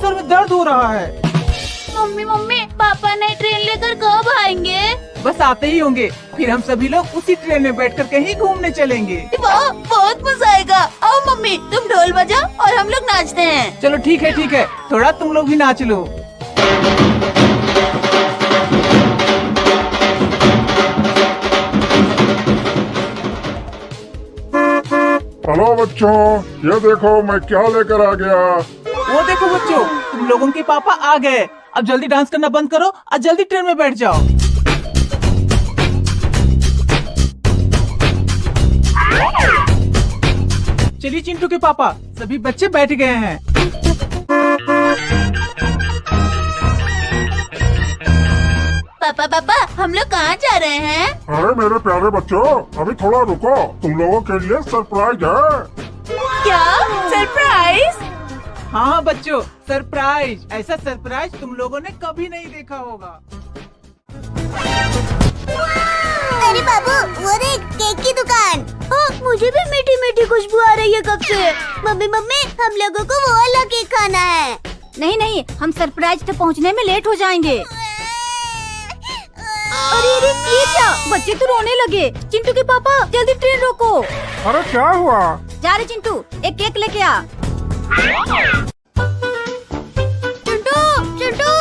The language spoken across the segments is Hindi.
सर में दर्द हो रहा है। मम्मी मम्मी पापा नई ट्रेन लेकर कब आएंगे? बस आते ही होंगे, फिर हम सभी लोग उसी ट्रेन में बैठकर कहीं घूमने चलेंगे। वाह बहुत मजा आएगा। आओ मम्मी तुम ढोल बजाओ और हम लोग नाचते हैं। चलो ठीक है, थोड़ा तुम लोग भी नाच लो। हेलो बच्चों, ये देखो मैं क्या लेकर आ गया। वो देखो बच्चों, तुम लोगों के पापा आ गए। अब जल्दी डांस करना बंद करो और जल्दी ट्रेन में बैठ जाओ। चलिए चिंटू के पापा, सभी बच्चे बैठ गए हैं। पापा पापा हम लोग कहाँ जा रहे हैं? अरे मेरे प्यारे बच्चों, अभी थोड़ा रुको, तुम लोगों के लिए सरप्राइज है। क्या सरप्राइज? हाँ बच्चों, सरप्राइज। ऐसा सरप्राइज तुम लोगों ने कभी नहीं देखा होगा। अरे बाबू, वो देख केक की दुकान। मुझे भी मीठी मीठी खुशबू आ रही है कब से। मम्मी मम्मी हम लोगों को वो वाला केक खाना है। नहीं नहीं, हम सरप्राइज तक पहुँचने में लेट हो जाएंगे। अरे अरे ये क्या, बच्चे तो रोने लगे। चिंटू के पापा जल्दी ट्रेन रोको। अरे क्या हुआ? जा रहे चिंटू, एक केक लेके आ। चिंटू चिंटू,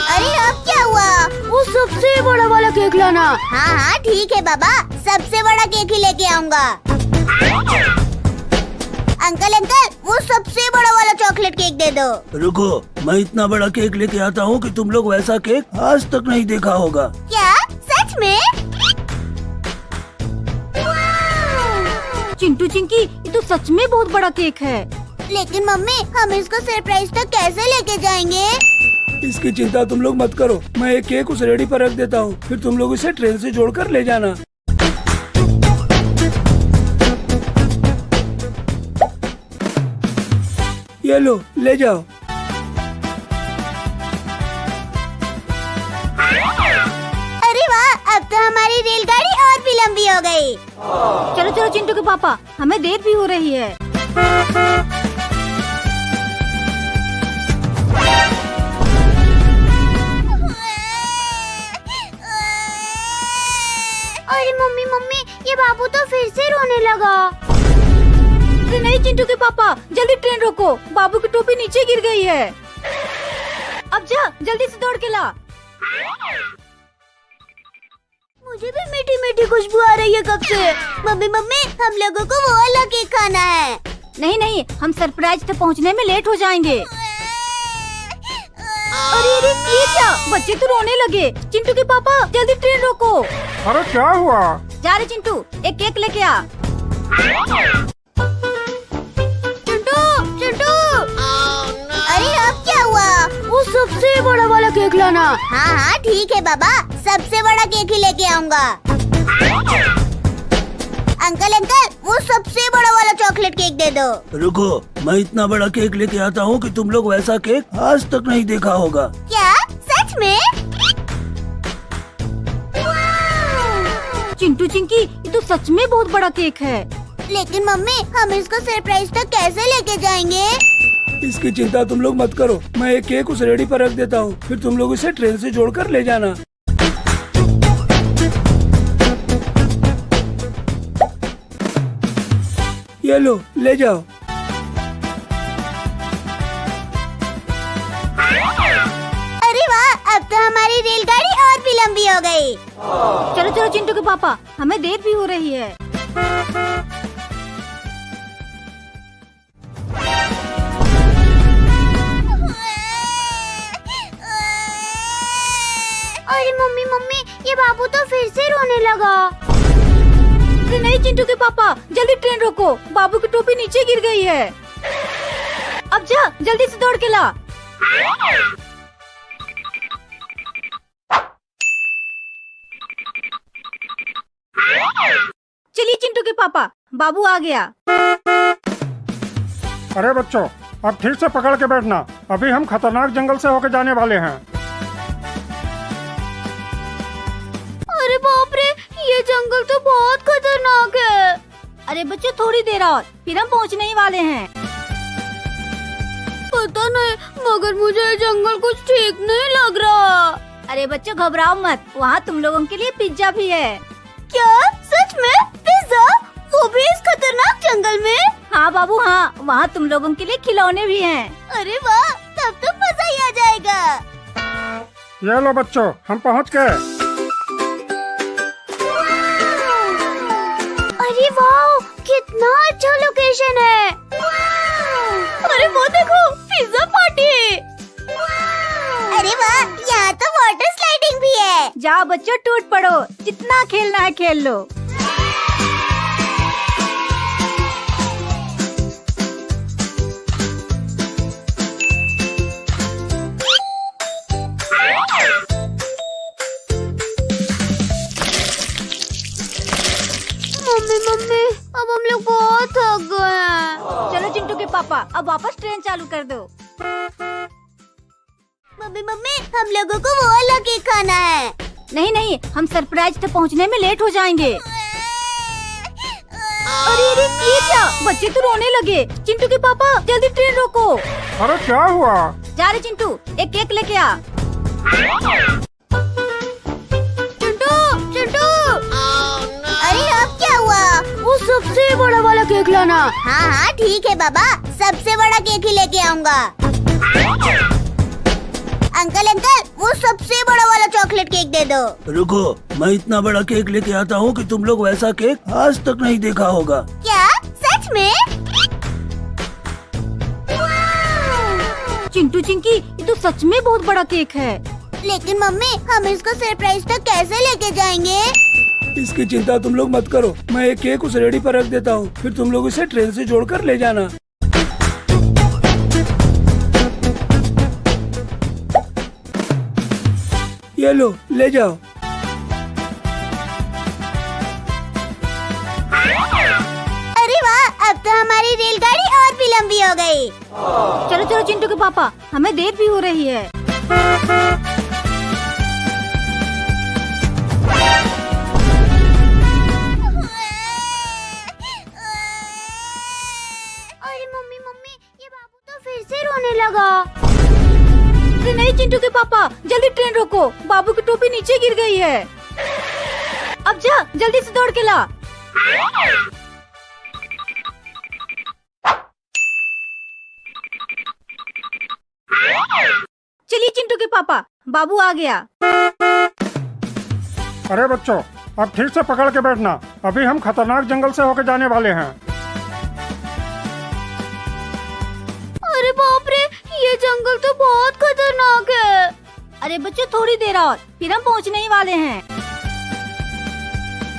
अरे अब क्या हुआ? वो सबसे बड़ा वाला केक लाना। हाँ हाँ ठीक है बाबा, सबसे बड़ा केक ही लेके आऊँगा। अंकल अंकल, वो सबसे बड़ा वाला चॉकलेट केक दे दो। रुको, मैं इतना बड़ा केक लेके आता हूँ कि तुम लोग वैसा केक आज तक नहीं देखा होगा। क्या सच में? चिंटू चिंकी, ये तो सच में बहुत बड़ा केक है। लेकिन मम्मी हम इसको सरप्राइज तक कैसे लेके जाएंगे? इसकी चिंता तुम लोग मत करो, मैं एक केक उस रेडी पर रख देता हूँ, फिर तुम लोग इसे ट्रेन से जोड़कर ले जाना। ये लो, ले जाओ। अरे वाह, अब तो हमारी रेलगाड़ी और भी लंबी हो गई। चलो चलो चिंटू के पापा, हमें देर भी हो रही है। अरे मम्मी मम्मी, ये बाबू तो फिर से रोने लगा। अरे नहीं चिंटू के पापा, जल्दी ट्रेन रोको, बाबू की टोपी नीचे गिर गई है। अब जा, जल्दी से दौड़ के ला। मुझे भी मीठी मीठी खुशबू आ रही है कब से। मम्मी मम्मी हम लोगों को वो वाला केक खाना है। नहीं नहीं, हम सरप्राइज तक पहुँचने में लेट हो जाएंगे। अरे अरे ये क्या, बच्चे तो रोने लगे। चिंटू के पापा जल्दी ट्रेन रोको। अरे क्या हुआ? जा रहे चिंटू, एक केक लेके आ। चिंटू चिंटू, अरे अब क्या हुआ? वो सबसे बड़ा वाला केक लाना। हाँ हाँ ठीक है बाबा, सबसे बड़ा केक ही लेके आऊँगा। अंकल अंकल, वो सबसे बड़ा वाला चॉकलेट केक दे दो। रुको, मैं इतना बड़ा केक लेके आता हूँ कि तुम लोग वैसा केक आज तक नहीं देखा होगा। क्या सच में? चिंटू चिंकी, ये तो सच में बहुत बड़ा केक है। लेकिन मम्मी हम इसको सरप्राइज तक कैसे लेके जाएंगे? इसकी चिंता तुम लोग मत करो, मैं एक केक उस रेडी पर रख देता हूँ, फिर तुम लोग इसे ट्रेन से जोड़कर ले जाना। ये लो, ले जाओ। अरे वाह, अब तो हमारी रेलगाड़ी और भी लंबी हो गई। चलो चलो चिंटू के पापा, हमें देर भी हो रही है। अरे मम्मी मम्मी, ये बाबू तो फिर से रोने लगा। अरे नहीं चिंटू के पापा, जल्दी ट्रेन रोको, बाबू की टोपी नीचे गिर गई है। अब जा, जल्दी से दौड़ के ला। चलिए चिंटू के पापा, बाबू आ गया। अरे बच्चों, अब ठीक से पकड़ के बैठना, अभी हम खतरनाक जंगल से होकर जाने वाले हैं। अरे बाप रे, ये जंगल तो बहुत खतरनाक है। अरे बच्चों थोड़ी देर और, फिर हम पहुंचने ही वाले हैं। पता नहीं, मगर मुझे ये जंगल कुछ ठीक नहीं लग रहा। अरे बच्चों घबराओ मत, वहाँ तुम लोगों के लिए पिज्जा भी है। क्या सच में पिज्जा? वो भी इस खतरनाक जंगल में? हाँ बाबू हाँ, वहाँ तुम लोगों के लिए खिलौने भी हैं। अरे वाह, तब तो मजा ही आ जाएगा। ये लो बच्चों, हम पहुंच गए। अरे वाह, कितना अच्छा लोकेशन है। अरे वो देखो, पिज्जा पार्टी। अरे वाह, यहाँ तो वाटर स्लाइडिंग भी है। जाओ बच्चों टूट पड़ो, जितना खेलना है खेल लो। मम्मी, अब हम लोग बहुत थक गए हैं। चलो चिंटू के पापा, अब वापस ट्रेन चालू कर दो। मम्मी, हम लोगों को वो वाला केक खाना है। नहीं नहीं, हम सरप्राइज तक पहुंचने में लेट हो जाएंगे। अरे अरे ये क्या, बच्चे तो रोने लगे। चिंटू के पापा जल्दी ट्रेन रोको। अरे क्या हुआ? जा रहे चिंटू, एक केक लेके आ। चिंटू, अरे अब क्या हुआ? वो सबसे बड़ा वाला केक लाना। हाँ ठीक है बाबा, सबसे बड़ा केक ही लेके आऊँगा। अंकल, वो सबसे बड़ा वाला चॉकलेट केक दे दो। रुको, मैं इतना बड़ा केक लेके आता हूँ कि तुम लोग वैसा केक आज तक नहीं देखा होगा। क्या सच में? चिंटू चिंकी, ये तो सच में बहुत बड़ा केक है। लेकिन मम्मी, हम इसको सरप्राइज तक कैसे लेके जाएंगे? इसकी चिंता तुम लोग मत करो, मैं एक केक उस रेडी पर रख देता हूँ, फिर तुम लोग इसे ट्रेन से जोड़कर ले जाना। ये लो, ले जाओ। अरे वाह, अब तो हमारी रेलगाड़ी और भी लंबी हो गई। चलो चलो चिंटू के पापा, हमें देर भी हो रही है। अरे मम्मी, ये बाबू तो फिर से रोने लगा। अरे नहीं चिंटू के पापा, जल्दी ट्रेन रोको, बाबू की टोपी नीचे गिर गई है। अब जा, जल्दी से दौड़ के ला। चलिए चिंटू के पापा, बाबू आ गया। अरे बच्चों, अब ठीक से पकड़ के बैठना, अभी हम खतरनाक जंगल से होकर जाने वाले हैं। अरे बाप रे, ये जंगल तो बहुत खतरनाक है। अरे बच्चों थोड़ी देर और, फिर हम पहुंचने ही वाले हैं।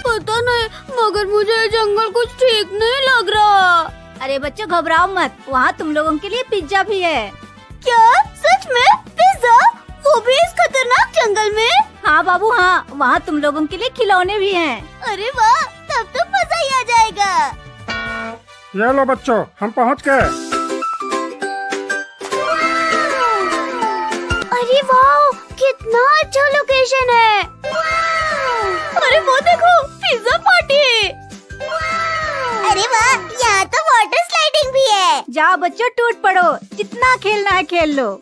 पता नहीं, मगर मुझे ये जंगल कुछ ठीक नहीं लग रहा। अरे बच्चों घबराओ मत, वहाँ तुम लोगों के लिए पिज्जा भी है। क्या सच में पिज्जा? वो भी इस खतरनाक जंगल में? हाँ बाबू हाँ, वहाँ तुम लोगों के लिए खिलौने भी हैं। अरे वाह, तब तो मजा ही आ जाएगा। ये लो बच्चों, हम पहुंच गए। अरे वाह, कितना अच्छा लोकेशन है। अरे वो देखो, पिज्जा पार्टी। अरे वाह, यहाँ तो वाटर स्लाइडिंग भी है। जाओ बच्चों टूट पड़ो, जितना खेलना है खेल लो।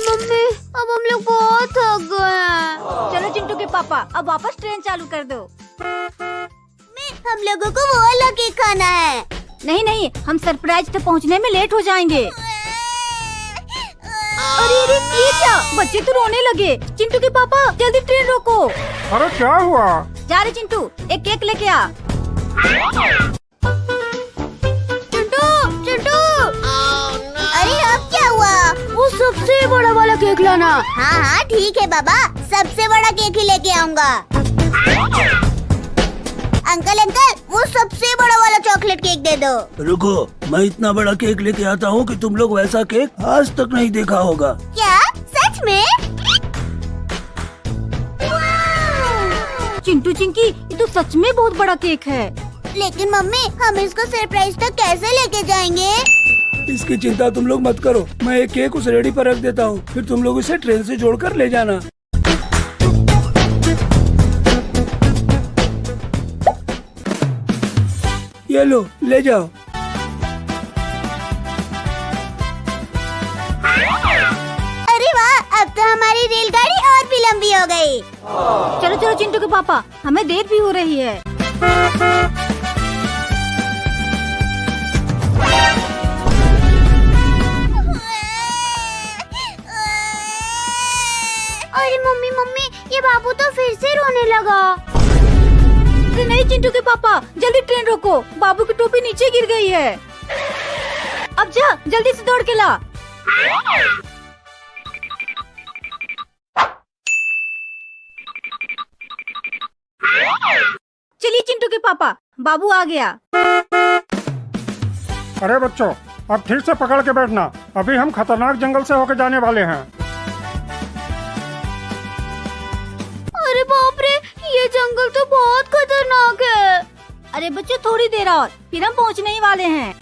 मम्मी, अब हम लोग बहुत थक गए हैं। चलो चिंटू के पापा, अब वापस ट्रेन चालू कर दो। हम लोगों को वो वाला केक खाना है। नहीं नहीं, हम सरप्राइज तक पहुंचने में लेट हो जाएंगे। अरे अरे ये क्या, बच्चे तो रोने लगे। चिंटू के पापा जल्दी ट्रेन रोको। अरे क्या हुआ? जा रहे चिंटू, एक केक लेके आ। चिंटू, अरे अब क्या हुआ? वो सबसे बड़ा वाला केक लाना। हाँ ठीक है बाबा, सबसे बड़ा केक ही लेके आऊँगा। अंकल, वो सबसे बड़ा वाला चॉकलेट केक दे दो। रुको, मैं इतना बड़ा केक लेके आता हूँ कि तुम लोग वैसा केक आज तक नहीं देखा होगा। क्या सच में? चिंटू चिंकी, ये तो सच में बहुत बड़ा केक है। लेकिन मम्मी, हम इसको सरप्राइज तक कैसे लेके जाएंगे? इसकी चिंता तुम लोग मत करो, मैं एक केक उस रेडी पर रख देता हूँ, फिर तुम लोग इसे ट्रेन से जोड़कर ले जाना। ये लो, ले जाओ। अरे वाह, अब तो हमारी रेलगाड़ी और भी लंबी हो गई। चलो चलो चिंटू के पापा, हमें देर भी हो रही है। अरे मम्मी मम्मी, ये बाबू तो फिर से रोने लगा। अरे नहीं चिंटू के पापा, जल्दी ट्रेन रोको, बाबू की टोपी नीचे गिर गई है। अब जा, जल्दी से दौड़ के ला। चलिए चिंटू के पापा, बाबू आ गया। अरे बच्चों, अब ठीक से पकड़ के बैठना, अभी हम खतरनाक जंगल से होकर जाने वाले हैं। अरे बाप रे, ये जंगल तो बहुत खतरनाक है। अरे बच्चों थोड़ी देर और, फिर हम पहुंचने ही वाले हैं।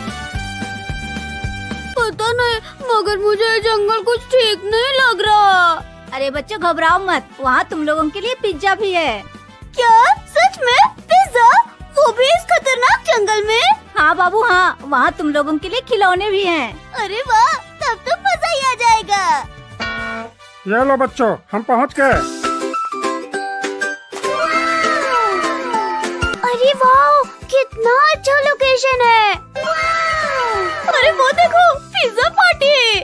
पता नहीं, मगर मुझे ये जंगल कुछ ठीक नहीं लग रहा। अरे बच्चों घबराओ मत, वहाँ तुम लोगों के लिए पिज्जा भी है। क्या सच में पिज्जा, वो भी इस खतरनाक जंगल में? हाँ बाबू हाँ, वहाँ तुम लोगों के लिए खिलौने भी हैं। अरे वाह, तब तो मजा ही आ जाएगा। ये लो बच्चों, हम पहुंच गए। अरे वाह, कितना अच्छा लोकेशन है। अरे वो देखो, पिज्जा पार्टी।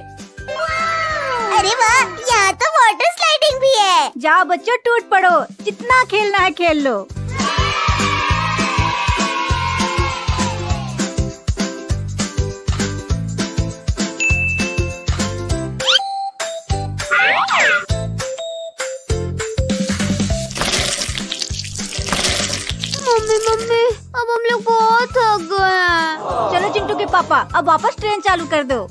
अरे वाह, यहाँ तो वाटर स्लाइडिंग भी है। जाओ बच्चों टूट पड़ो, जितना खेलना है खेल लो। मम्मी मम्मी, अब हम लोग बहुत थक गए हैं। चलो चिंटू के पापा, अब वापस ट्रेन चालू कर दो।